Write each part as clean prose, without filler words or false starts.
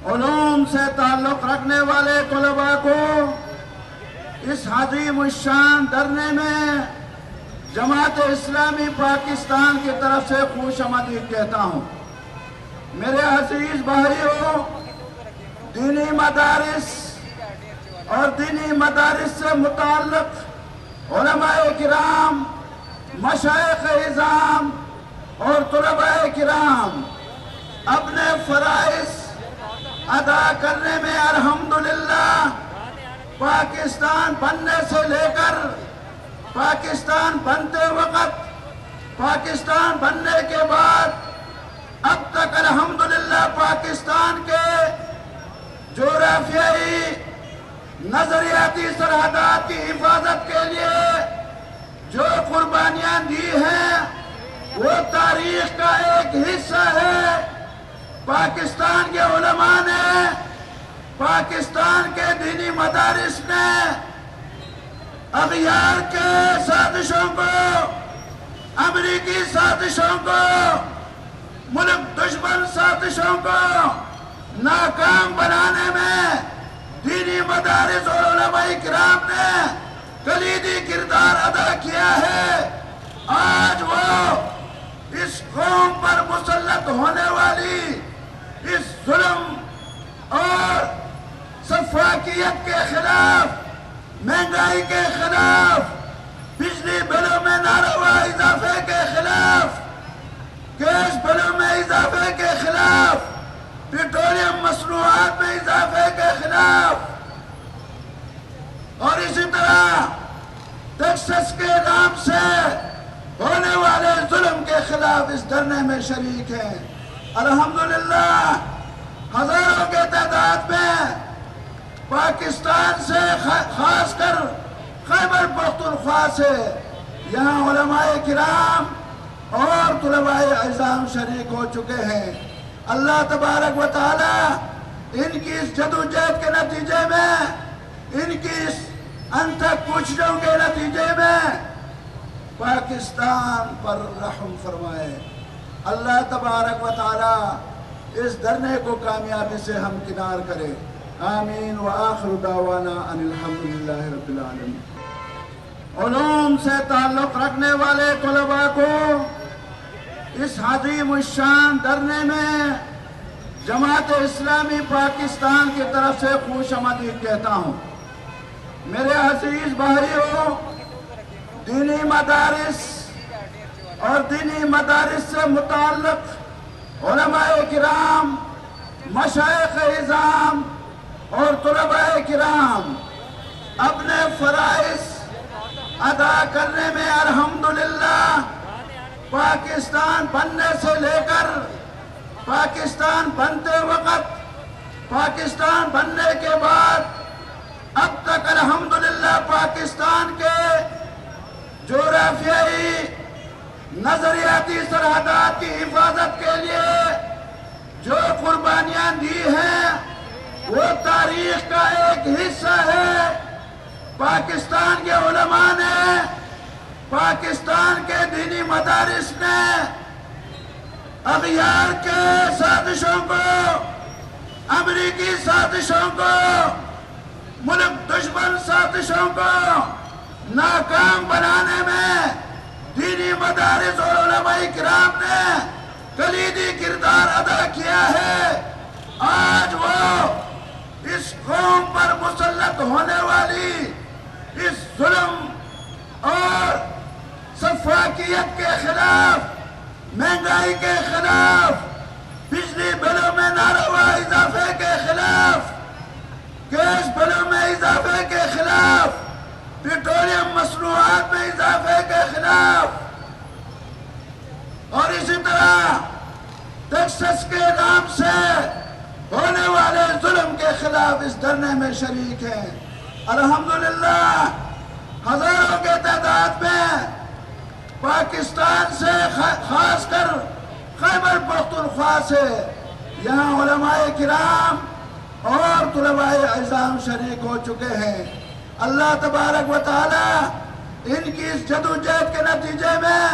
علوم سے تعلق رکھنے والے طلباء کو اس عظیم الشان دھرنے میں جماعت اسلامی پاکستان کی طرف سے خوش آمدید کہتا ہوں۔ میرے عزیز بھائیوں، دینی مدارس اور دینی مدارس سے متعلق علماء کرام، مشائخ اعظام اور طلباء کرام اپنے فرائض ادا کرنے میں الحمدللہ پاکستان بننے سے لے کر پاکستان بنتے وقت، پاکستان بننے کے بعد اب تک الحمدللہ پاکستان کے جغرافیائی نظریاتی سرحدات کی حفاظت کے لیے جو قربانیاں دی ہیں وہ تاریخ کا ایک حصہ ہے۔ پاکستان کے علماء نے، پاکستان کے دینی مدارس نے اغیار کے سازشوں کو، امریکی سازشوں کو، ملک دشمن سازشوں کو ناکام بنانے میں دینی مدارس اور علماء کرام نے کلیدی کردار ادا کیا ہے۔ آج وہ اس قوم پر مسلط ہونے والی اس ظلم اور سفاکیت کے خلاف، مہنگائی کے خلاف، بجلی بلوں میں ناروا اضافے کے خلاف، گیس بلوں میں اضافے کے خلاف، پیٹرولیم مصنوعات میں اضافے کے خلاف اور اسی طرح ٹیکسس کے نام سے ہونے والے ظلم کے خلاف اس دھرنے میں شریک ہیں۔ الحمدللہ ہزاروں کے تعداد میں پاکستان سے، خاص کر خیبر پختونخوا سے یہاں علماء کرام اور طلباء اعظام شریک ہو چکے ہیں۔ اللہ تبارک و تعالی ان کی اس جدوجہد کے نتیجے میں، ان کی اس انتھک کوششوں کے نتیجے میں پاکستان پر رحم فرمائے۔ اللہ تبارک و تعالی اس دھرنے کو کامیابی سے ہمکنار کرے۔ آمین وآخر دعوانا ان الحمدللہ رب العالمین۔ علوم سے تعلق رکھنے والے طلباء کو اس عظیم الشان دھرنے میں جماعت اسلامی پاکستان کی طرف سے خوش آمدید کہتا ہوں۔ میرے عزیز بھائیوں، دینی مدارس اور دینی مدارس سے متعلق علماء کرام، مشائخ اعظام اور طلباء کرام اپنے فرائض ادا کرنے میں الحمدللہ پاکستان بننے سے لے کر پاکستان بنتے وقت، پاکستان بننے کے بعد اب تک الحمدللہ پاکستان کے جغرافیائی نظریاتی سرحدات کی حفاظت کے لیے جو قربانیاں دی ہیں وہ تاریخ کا ایک حصہ ہے۔ پاکستان کے علماء نے، پاکستان کے دینی مدارس نے اغیار کے سازشوں کو، امریکی سازشوں کو، ملک دشمن سازشوں کو ناکام بنانے میں دینی مدارس اور علماء کرام نے کلیدی کردار ادا کیا ہے۔ آج وہ اس قوم پر مسلط ہونے والی اس ظلم اور سفاکیت کے خلاف، مہنگائی کے خلاف، بجلی بلوں میں ناروا اضافے کے خلاف، گیس بلوں میں اضافے کے خلاف، پیٹرولیم مصنوعات میں اضافے کے خلاف اور اسی طرح ٹیکسس کے نام سے ہونے والے ظلم کے خلاف اس دھرنے میں شریک ہیں۔ الحمدللہ ہزاروں کے تعداد میں پاکستان سے، خاص کر خیبر پختونخوا سے یہاں علماء کرام اور طلباء اعظام شریک ہو چکے ہیں۔ اللہ تبارک و تعالی ان کی اس جدوجہد کے نتیجے میں،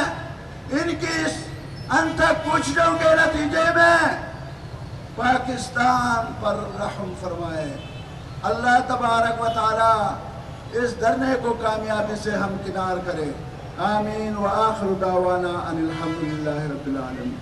ان کی اس انتھک کوششوں کے نتیجے میں پاکستان پر رحم فرمائے۔ اللہ تبارک و تعالی اس دھرنے کو کامیابی سے ہمکنار کرے۔ آمین وآخر دعوانا ان الحمدللہ رب العالمین۔